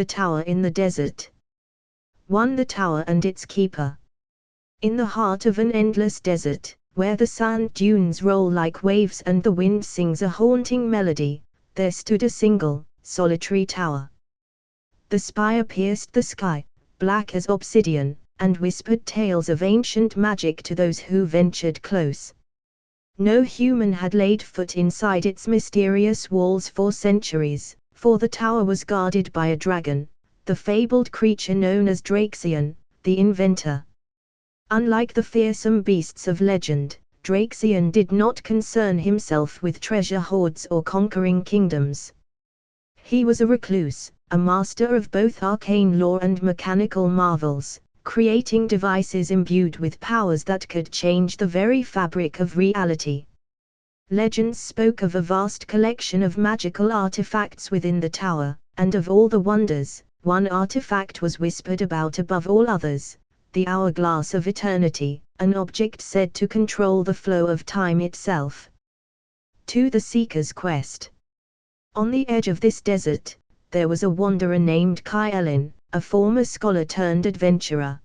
The Tower in the Desert. 1. The Tower and its Keeper. In the heart of an endless desert, where the sand dunes roll like waves and the wind sings a haunting melody, there stood a single, solitary tower. The spire pierced the sky, black as obsidian, and whispered tales of ancient magic to those who ventured close. No human had laid foot inside its mysterious walls for centuries, for the tower was guarded by a dragon, the fabled creature known as Draxion, the Inventor. Unlike the fearsome beasts of legend, Draxion did not concern himself with treasure hoards or conquering kingdoms. He was a recluse, a master of both arcane lore and mechanical marvels, creating devices imbued with powers that could change the very fabric of reality. Legends spoke of a vast collection of magical artifacts within the tower, and of all the wonders, one artifact was whispered about above all others: the Hourglass of Eternity, an object said to control the flow of time itself. 2. The Seeker's Quest. On the edge of this desert, there was a wanderer named Kyle, a former scholar turned adventurer.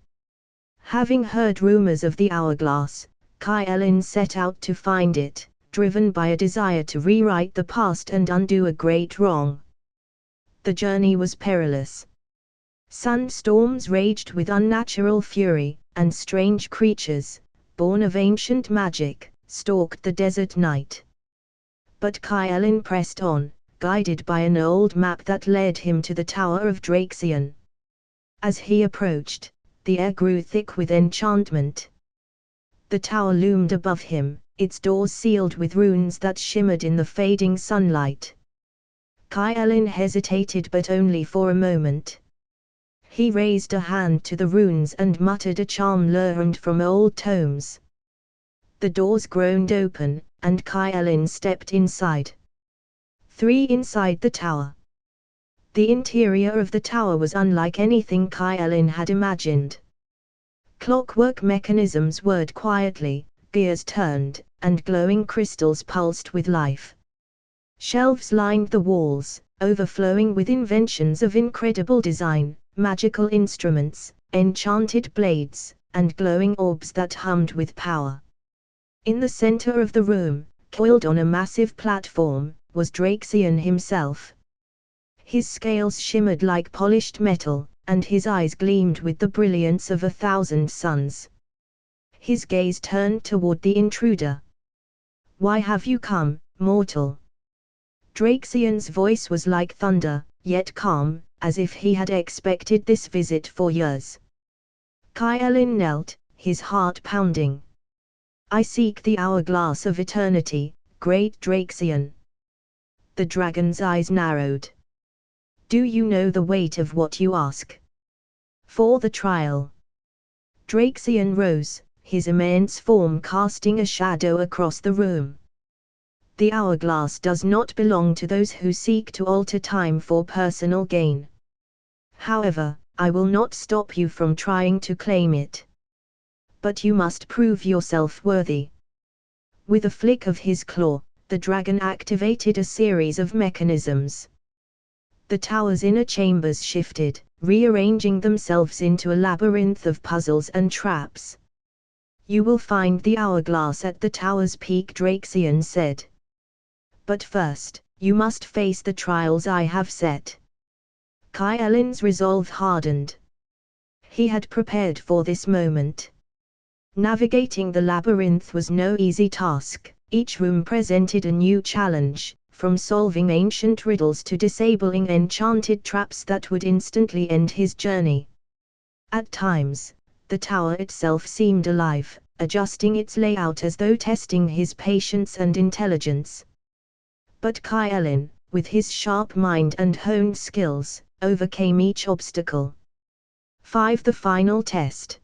Having heard rumors of the hourglass, Kyle set out to find it, driven by a desire to rewrite the past and undo a great wrong. The journey was perilous. Sandstorms raged with unnatural fury, and strange creatures, born of ancient magic, stalked the desert night. But Kyle pressed on, guided by an old map that led him to the Tower of Draxion. As he approached, the air grew thick with enchantment. The tower loomed above him, its doors sealed with runes that shimmered in the fading sunlight. Kyle hesitated, but only for a moment. He raised a hand to the runes and muttered a charm learned from old tomes. The doors groaned open, and Kyle stepped inside. 3. Inside the tower. The interior of the tower was unlike anything Kyle had imagined. Clockwork mechanisms whirred quietly, gears turned, and glowing crystals pulsed with life. Shelves lined the walls, overflowing with inventions of incredible design, magical instruments, enchanted blades, and glowing orbs that hummed with power. In the center of the room, coiled on a massive platform, was Draxion himself. His scales shimmered like polished metal, and his eyes gleamed with the brilliance of 1,000 suns. His gaze turned toward the intruder. "Why have you come, mortal?" Draxion's voice was like thunder, yet calm, as if he had expected this visit for years. Kyle knelt, his heart pounding. "I seek the Hourglass of Eternity, great Draxion." The dragon's eyes narrowed. "Do you know the weight of what you ask? For the trial." Draxion rose, his immense form casting a shadow across the room. "The hourglass does not belong to those who seek to alter time for personal gain. However, I will not stop you from trying to claim it. But you must prove yourself worthy." With a flick of his claw, the dragon activated a series of mechanisms. The tower's inner chambers shifted, rearranging themselves into a labyrinth of puzzles and traps. "You will find the hourglass at the tower's peak," Draxion said. "But first, you must face the trials I have set." Kyle's resolve hardened. He had prepared for this moment. Navigating the labyrinth was no easy task. Each room presented a new challenge, from solving ancient riddles to disabling enchanted traps that would instantly end his journey. At times, the tower itself seemed alive, adjusting its layout as though testing his patience and intelligence. But Kyle, with his sharp mind and honed skills, overcame each obstacle. 5. The final test.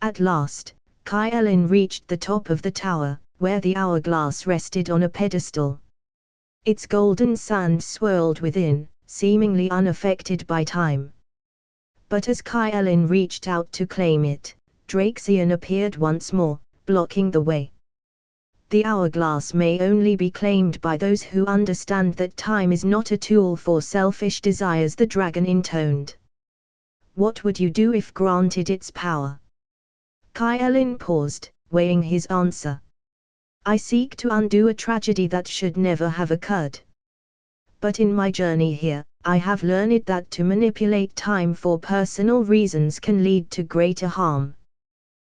At last, Kyle reached the top of the tower, where the hourglass rested on a pedestal. Its golden sand swirled within, seemingly unaffected by time. But as Kyle reached out to claim it, Draxion appeared once more, blocking the way. The hourglass may only be claimed by those who understand that time is not a tool for selfish desires, the dragon intoned. What would you do if granted its power? Kyle paused, weighing his answer. I seek to undo a tragedy that should never have occurred. But in my journey here, I have learned that to manipulate time for personal reasons can lead to greater harm.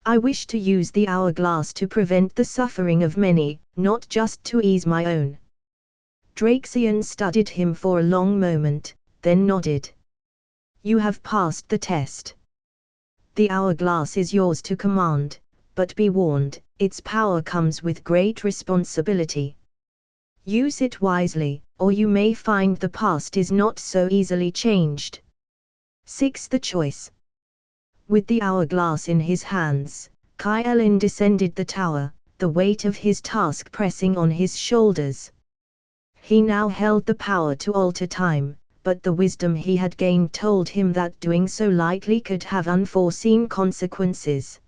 I wish to use the hourglass to prevent the suffering of many, not just to ease my own. Draxion studied him for a long moment, then nodded. You have passed the test. The hourglass is yours to command, but be warned, its power comes with great responsibility. Use it wisely, or you may find the past is not so easily changed. 6. The choice. With the hourglass in his hands, Kyle descended the tower, the weight of his task pressing on his shoulders. He now held the power to alter time, but the wisdom he had gained told him that doing so lightly could have unforeseen consequences.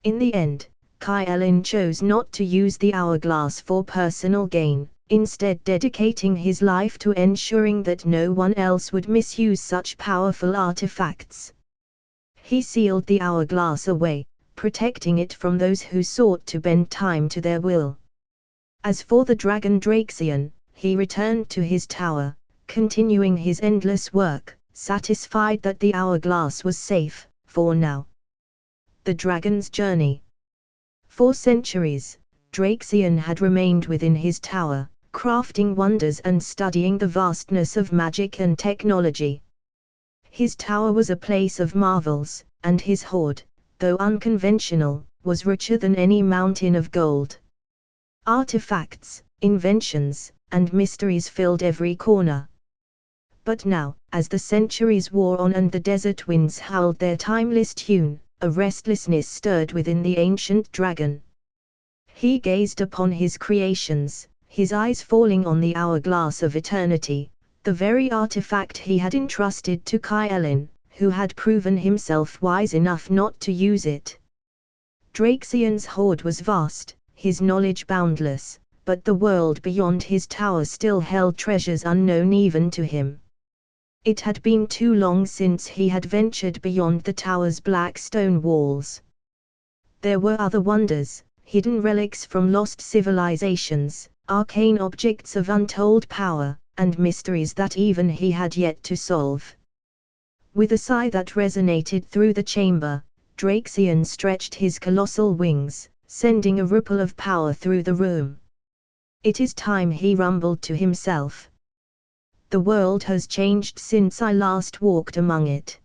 In the end, Kyle chose not to use the hourglass for personal gain, instead dedicating his life to ensuring that no one else would misuse such powerful artifacts. He sealed the hourglass away, protecting it from those who sought to bend time to their will. As for the dragon Draxion, he returned to his tower, continuing his endless work, satisfied that the hourglass was safe, for now. The dragon's journey. For centuries, Draxion had remained within his tower, crafting wonders and studying the vastness of magic and technology. His tower was a place of marvels, and his hoard, though unconventional, was richer than any mountain of gold. Artifacts, inventions, and mysteries filled every corner. But now, as the centuries wore on and the desert winds howled their timeless tune, a restlessness stirred within the ancient dragon. He gazed upon his creations, his eyes falling on the hourglass of eternity, the very artifact he had entrusted to Kyle, who had proven himself wise enough not to use it. Draxion's hoard was vast, his knowledge boundless, but the world beyond his tower still held treasures unknown even to him. It had been too long since he had ventured beyond the tower's black stone walls. There were other wonders, hidden relics from lost civilizations, arcane objects of untold power, and mysteries that even he had yet to solve. With a sigh that resonated through the chamber, Draxion stretched his colossal wings, sending a ripple of power through the room. It is time, he rumbled to himself. The world has changed since I last walked among it.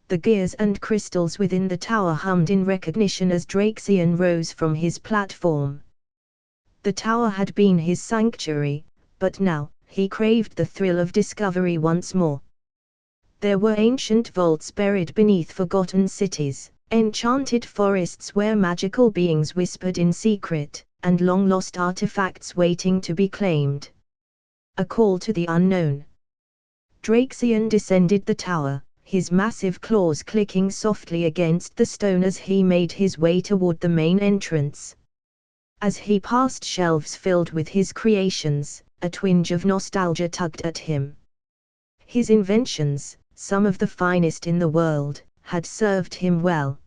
The gears and crystals within the tower hummed in recognition as Draxion rose from his platform. The tower had been his sanctuary, but now, he craved the thrill of discovery once more. There were ancient vaults buried beneath forgotten cities, enchanted forests where magical beings whispered in secret, and long-lost artifacts waiting to be claimed. A call to the unknown. Draxion descended the tower, his massive claws clicking softly against the stone as he made his way toward the main entrance. As he passed shelves filled with his creations, a twinge of nostalgia tugged at him. His inventions, some of the finest in the world, had served him well.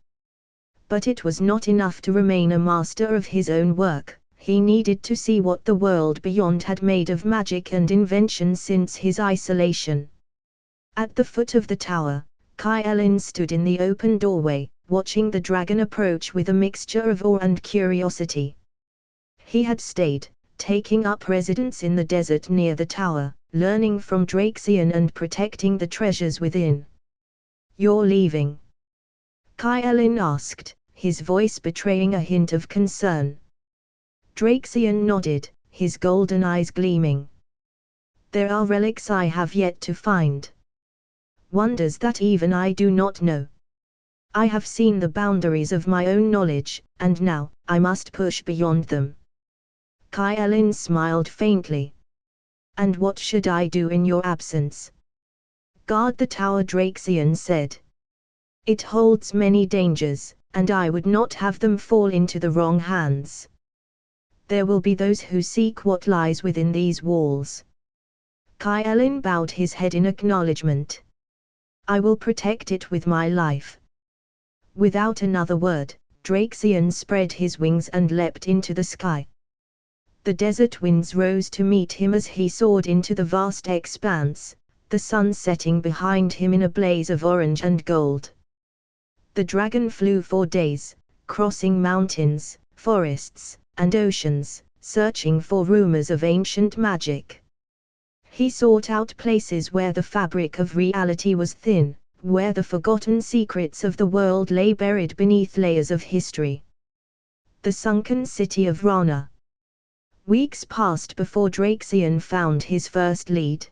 But it was not enough to remain a master of his own work, he needed to see what the world beyond had made of magic and invention since his isolation. At the foot of the tower, Kyle stood in the open doorway, watching the dragon approach with a mixture of awe and curiosity. He had stayed, taking up residence in the desert near the tower, learning from Draxion and protecting the treasures within. You're leaving? Kyle asked, his voice betraying a hint of concern. Draxion nodded, his golden eyes gleaming. There are relics I have yet to find. Wonders that even I do not know. I have seen the boundaries of my own knowledge, and now, I must push beyond them. Kyle smiled faintly. And what should I do in your absence? Guard the tower, Draxion said. It holds many dangers, and I would not have them fall into the wrong hands. There will be those who seek what lies within these walls. Kylin bowed his head in acknowledgement. I will protect it with my life. Without another word, Draxion spread his wings and leapt into the sky. The desert winds rose to meet him as he soared into the vast expanse, the sun setting behind him in a blaze of orange and gold. The dragon flew for days, crossing mountains, forests, and oceans, searching for rumors of ancient magic. He sought out places where the fabric of reality was thin, where the forgotten secrets of the world lay buried beneath layers of history. The sunken city of Rana. Weeks passed before Draxion found his first lead.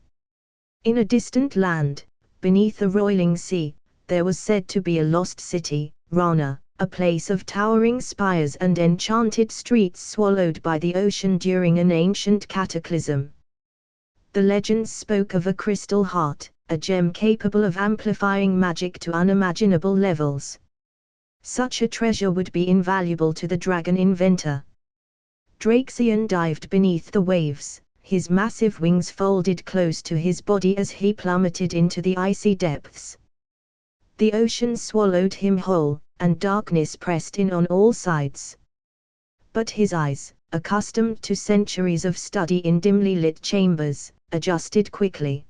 In a distant land, beneath a roiling sea, there was said to be a lost city, Rana, a place of towering spires and enchanted streets swallowed by the ocean during an ancient cataclysm. The legends spoke of a crystal heart, a gem capable of amplifying magic to unimaginable levels. Such a treasure would be invaluable to the Dragon-Inventor. Draxion dived beneath the waves, his massive wings folded close to his body as he plummeted into the icy depths. The ocean swallowed him whole, and darkness pressed in on all sides. But his eyes, accustomed to centuries of study in dimly lit chambers, adjusted quickly.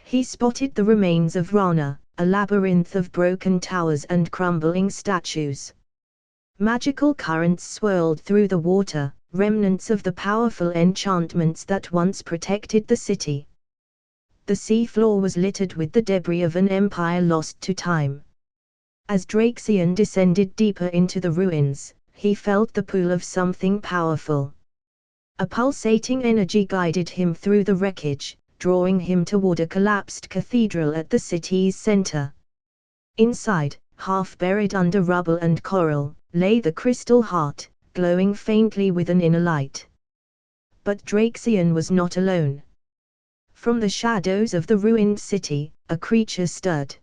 He spotted the remains of Rana, a labyrinth of broken towers and crumbling statues. Magical currents swirled through the water, remnants of the powerful enchantments that once protected the city. The seafloor was littered with the debris of an empire lost to time. As Draxion descended deeper into the ruins, he felt the pull of something powerful. A pulsating energy guided him through the wreckage, drawing him toward a collapsed cathedral at the city's center. Inside, half buried under rubble and coral, lay the crystal heart, glowing faintly with an inner light. But Draxion was not alone. From the shadows of the ruined city, a creature stirred.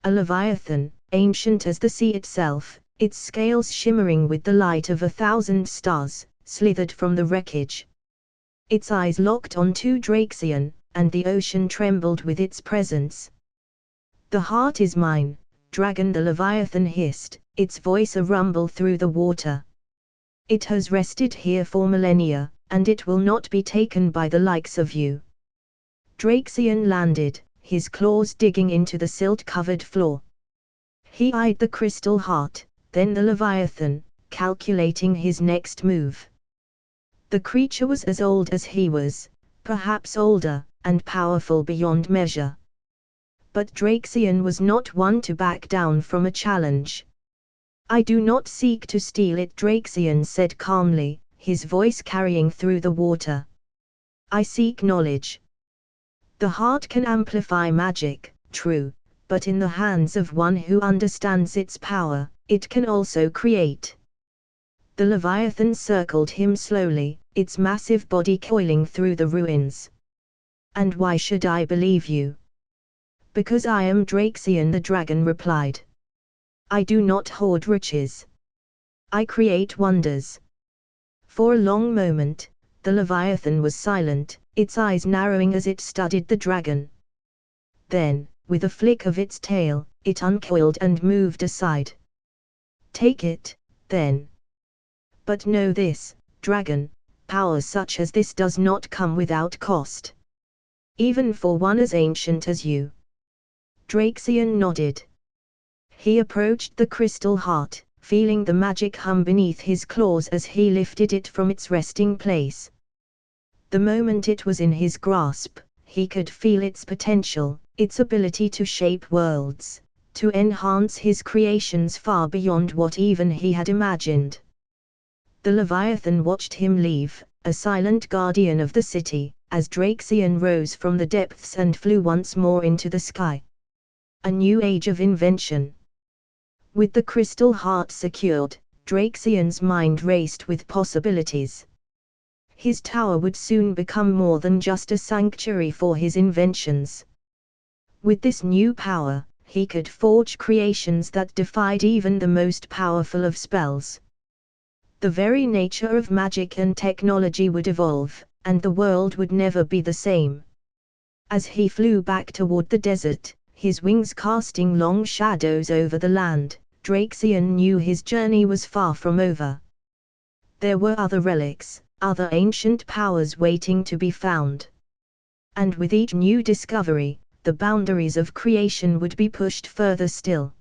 A leviathan, ancient as the sea itself, its scales shimmering with the light of 1,000 stars, slithered from the wreckage. Its eyes locked onto Draxion, and the ocean trembled with its presence. The heart is mine, Dragon, the leviathan hissed, its voice a rumble through the water. It has rested here for millennia, and it will not be taken by the likes of you. Draxion landed, his claws digging into the silt-covered floor. He eyed the crystal heart, then the leviathan, calculating his next move. The creature was as old as he was, perhaps older, and powerful beyond measure. But Draxion was not one to back down from a challenge. I do not seek to steal it, Draxion said calmly, his voice carrying through the water. I seek knowledge. The heart can amplify magic, true, but in the hands of one who understands its power, it can also create. The leviathan circled him slowly, its massive body coiling through the ruins. And why should I believe you? Because I am Draxion, the dragon replied. I do not hoard riches. I create wonders. For a long moment, the leviathan was silent, its eyes narrowing as it studied the dragon. Then, with a flick of its tail, it uncoiled and moved aside. Take it, then. But know this, dragon, power such as this does not come without cost. Even for one as ancient as you. Draxion nodded. He approached the crystal heart, feeling the magic hum beneath his claws as he lifted it from its resting place. The moment it was in his grasp, he could feel its potential, its ability to shape worlds, to enhance his creations far beyond what even he had imagined. The leviathan watched him leave, a silent guardian of the city, as Draxion rose from the depths and flew once more into the sky. A new age of invention. With the crystal heart secured, Draxion's mind raced with possibilities. His tower would soon become more than just a sanctuary for his inventions. With this new power, he could forge creations that defied even the most powerful of spells. The very nature of magic and technology would evolve, and the world would never be the same. As he flew back toward the desert, his wings casting long shadows over the land, Draxion knew his journey was far from over. There were other relics, other ancient powers waiting to be found. And with each new discovery, the boundaries of creation would be pushed further still.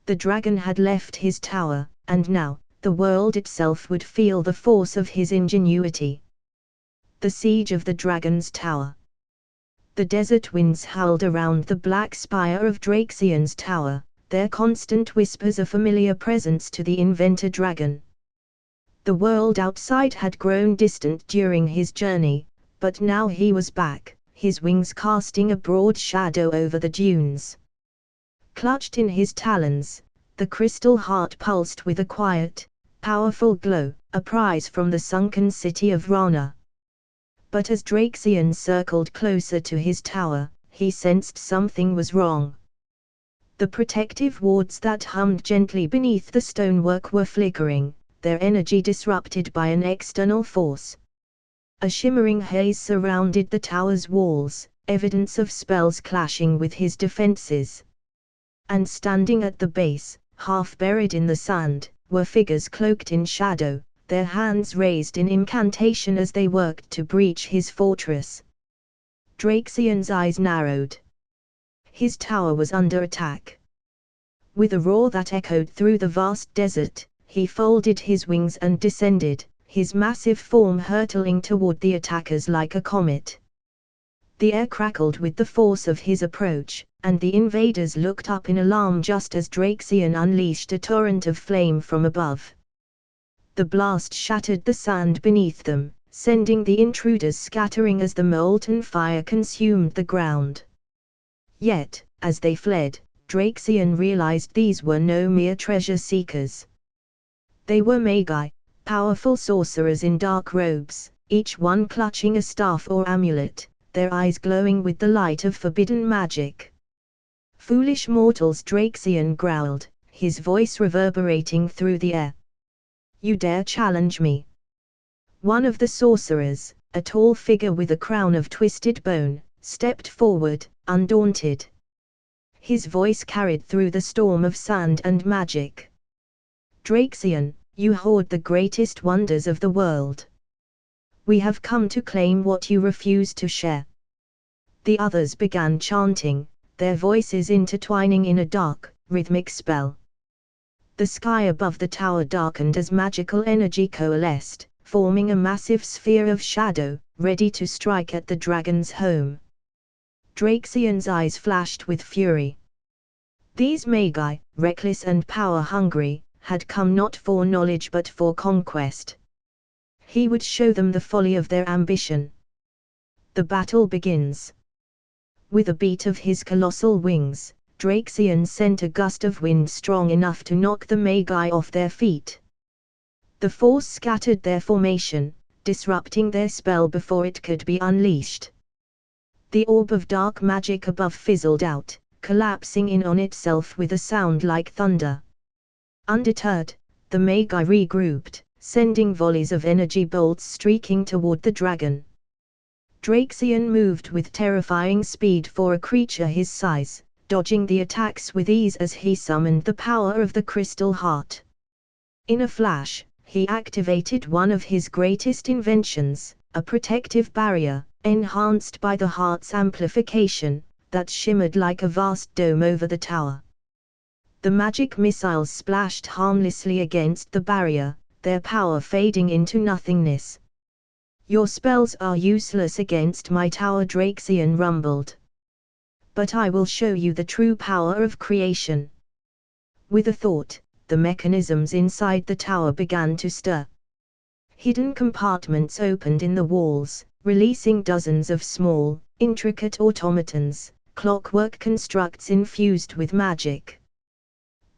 The dragon had left his tower, and now, the world itself would feel the force of his ingenuity. The siege of the dragon's tower. The desert winds howled around the black spire of Draxion's tower, their constant whispers a familiar presence to the inventor dragon. The world outside had grown distant during his journey, but now he was back, his wings casting a broad shadow over the dunes. Clutched in his talons, the crystal heart pulsed with a quiet, powerful glow, a prize from the sunken city of Rana. But as Draxion circled closer to his tower, he sensed something was wrong. The protective wards that hummed gently beneath the stonework were flickering, their energy disrupted by an external force. A shimmering haze surrounded the tower's walls, evidence of spells clashing with his defenses. And standing at the base, half buried in the sand, were figures cloaked in shadow, their hands raised in incantation as they worked to breach his fortress. Draxion's eyes narrowed. His tower was under attack. With a roar that echoed through the vast desert, he folded his wings and descended, his massive form hurtling toward the attackers like a comet. The air crackled with the force of his approach, and the invaders looked up in alarm just as Draxion unleashed a torrent of flame from above. The blast shattered the sand beneath them, sending the intruders scattering as the molten fire consumed the ground. Yet, as they fled, Draxion realized these were no mere treasure seekers. They were magi, powerful sorcerers in dark robes, each one clutching a staff or amulet, their eyes glowing with the light of forbidden magic. Foolish mortals, Draxion growled, his voice reverberating through the air. You dare challenge me? One of the sorcerers, a tall figure with a crown of twisted bone, stepped forward, undaunted. His voice carried through the storm of sand and magic. Draxion, you hoard the greatest wonders of the world. We have come to claim what you refuse to share. The others began chanting, their voices intertwining in a dark, rhythmic spell. The sky above the tower darkened as magical energy coalesced, forming a massive sphere of shadow, ready to strike at the dragon's home. Draxion's eyes flashed with fury. These magi, reckless and power-hungry, had come not for knowledge but for conquest. He would show them the folly of their ambition. The battle begins. With a beat of his colossal wings, Draxion sent a gust of wind strong enough to knock the magi off their feet. The force scattered their formation, disrupting their spell before it could be unleashed. The orb of dark magic above fizzled out, collapsing in on itself with a sound like thunder. Undeterred, the magi regrouped, sending volleys of energy bolts streaking toward the dragon. Draxion moved with terrifying speed for a creature his size, dodging the attacks with ease as he summoned the power of the crystal heart. In a flash, he activated one of his greatest inventions, a protective barrier, enhanced by the heart's amplification, that shimmered like a vast dome over the tower. The magic missiles splashed harmlessly against the barrier, their power fading into nothingness. Your spells are useless against my tower, Draxion rumbled. But I will show you the true power of creation. With a thought, the mechanisms inside the tower began to stir. Hidden compartments opened in the walls, releasing dozens of small, intricate automatons, clockwork constructs infused with magic.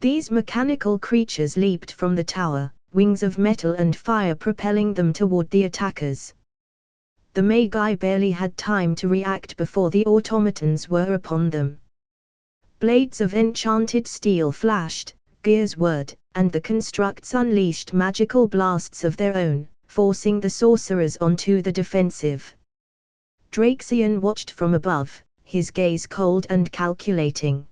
These mechanical creatures leaped from the tower, wings of metal and fire propelling them toward the attackers. The magi barely had time to react before the automatons were upon them. Blades of enchanted steel flashed, gears whirred, and the constructs unleashed magical blasts of their own, forcing the sorcerers onto the defensive. Draxion watched from above, his gaze cold and calculating.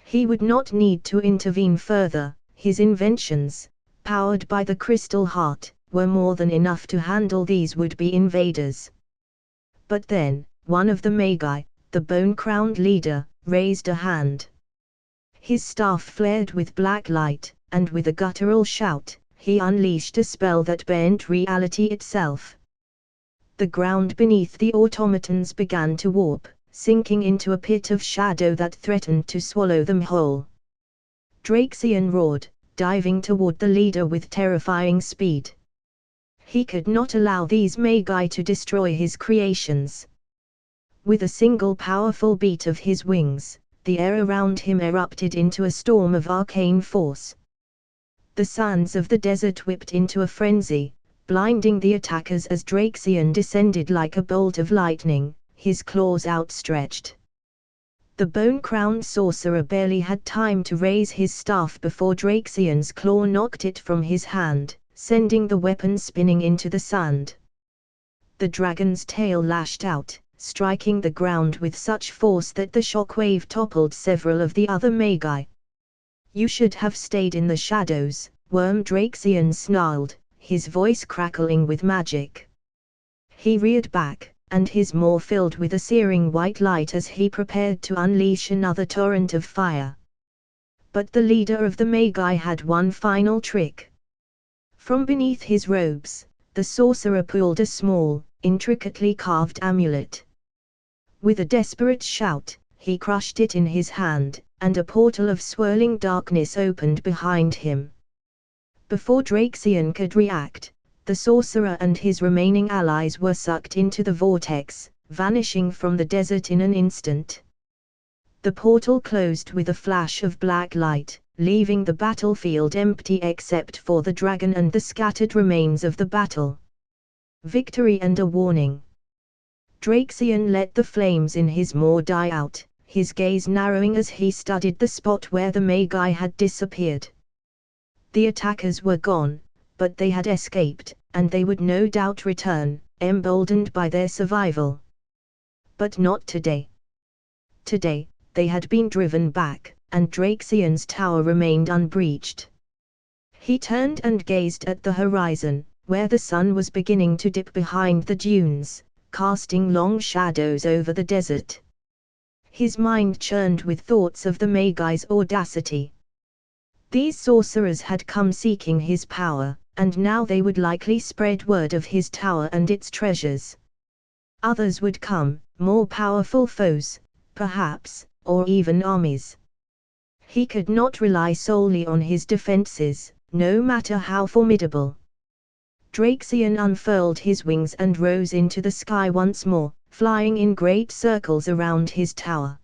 He would not need to intervene further. His inventions, powered by the crystal heart, were more than enough to handle these would-be invaders. But then, one of the Magi, the bone-crowned leader, raised a hand. His staff flared with black light, and with a guttural shout, he unleashed a spell that bent reality itself. The ground beneath the automatons began to warp, sinking into a pit of shadow that threatened to swallow them whole. Draxion roared, diving toward the leader with terrifying speed. He could not allow these Magi to destroy his creations. With a single powerful beat of his wings, the air around him erupted into a storm of arcane force. The sands of the desert whipped into a frenzy, blinding the attackers as Draxion descended like a bolt of lightning, his claws outstretched. The bone-crowned sorcerer barely had time to raise his staff before Draxion's claw knocked it from his hand, sending the weapon spinning into the sand. The dragon's tail lashed out, striking the ground with such force that the shockwave toppled several of the other Magi. "You should have stayed in the shadows," Worm Draxion snarled, his voice crackling with magic. He reared back, and his maw filled with a searing white light as he prepared to unleash another torrent of fire. But the leader of the Magi had one final trick. From beneath his robes, the sorcerer pulled a small, intricately carved amulet. With a desperate shout, he crushed it in his hand, and a portal of swirling darkness opened behind him. Before Draxion could react, the sorcerer and his remaining allies were sucked into the vortex, vanishing from the desert in an instant. The portal closed with a flash of black light, leaving the battlefield empty except for the dragon and the scattered remains of the battle. Victory and a warning. Draxion let the flames in his maw die out, his gaze narrowing as he studied the spot where the Magi had disappeared. The attackers were gone, but they had escaped, and they would no doubt return, emboldened by their survival. But not today. Today, they had been driven back, and Draxion's tower remained unbreached. He turned and gazed at the horizon, where the sun was beginning to dip behind the dunes, casting long shadows over the desert. His mind churned with thoughts of the Magi's audacity. These sorcerers had come seeking his power, and now they would likely spread word of his tower and its treasures. Others would come, more powerful foes, perhaps, or even armies. He could not rely solely on his defenses, no matter how formidable. Draxion unfurled his wings and rose into the sky once more, flying in great circles around his tower.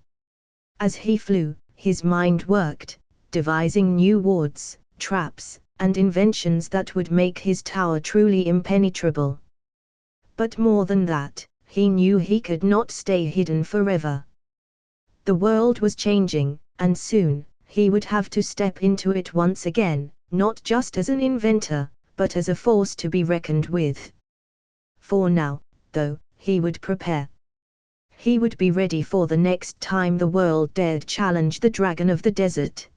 As he flew, his mind worked, devising new wards, traps, and inventions that would make his tower truly impenetrable. But more than that, he knew he could not stay hidden forever. The world was changing, and soon, he would have to step into it once again, not just as an inventor, but as a force to be reckoned with. For now, though, he would prepare. He would be ready for the next time the world dared challenge the dragon of the desert.